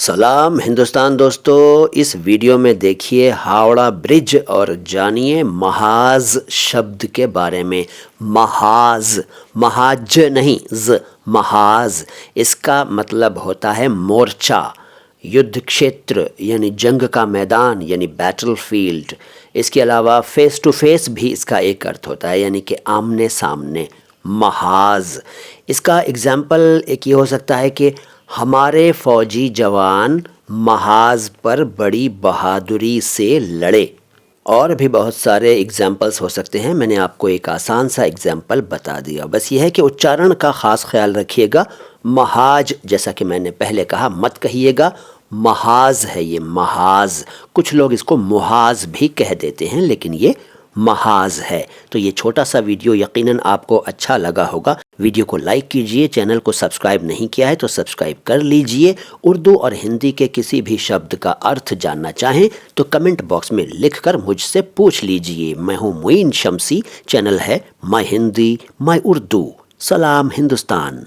सलाम हिंदुस्तान दोस्तों, इस वीडियो में देखिए हावड़ा ब्रिज और जानिए महाज शब्द के बारे में। महाज, महाज नहीं, महाज, इसका मतलब होता है मोर्चा, युद्ध क्षेत्र यानी जंग का मैदान यानी बैटल फील्ड। इसके अलावा फेस टू फेस भी इसका एक अर्थ होता है यानी कि आमने सामने। महाज, इसका एग्जाम्पल एक ये हो सकता है कि हमारे फौजी जवान महाज पर बड़ी बहादुरी से लड़े। और भी बहुत सारे एग्जाम्पल्स हो सकते हैं, मैंने आपको एक आसान सा एग्जाम्पल बता दिया। बस यह है कि उच्चारण का ख़ास ख्याल रखिएगा। महाज जैसा कि मैंने पहले कहा, मत कहिएगा महाज है ये, महाज। कुछ लोग इसको मुहाज भी कह देते हैं, लेकिन ये महाज है। तो ये छोटा सा वीडियो यकीनन आपको अच्छा लगा होगा। वीडियो को लाइक कीजिए, चैनल को सब्सक्राइब नहीं किया है तो सब्सक्राइब कर लीजिए। उर्दू और हिंदी के किसी भी शब्द का अर्थ जानना चाहें तो कमेंट बॉक्स में लिखकर मुझसे पूछ लीजिए। मैं हूँ मुईन शम्सी, चैनल है माय हिंदी माय उर्दू। सलाम हिंदुस्तान।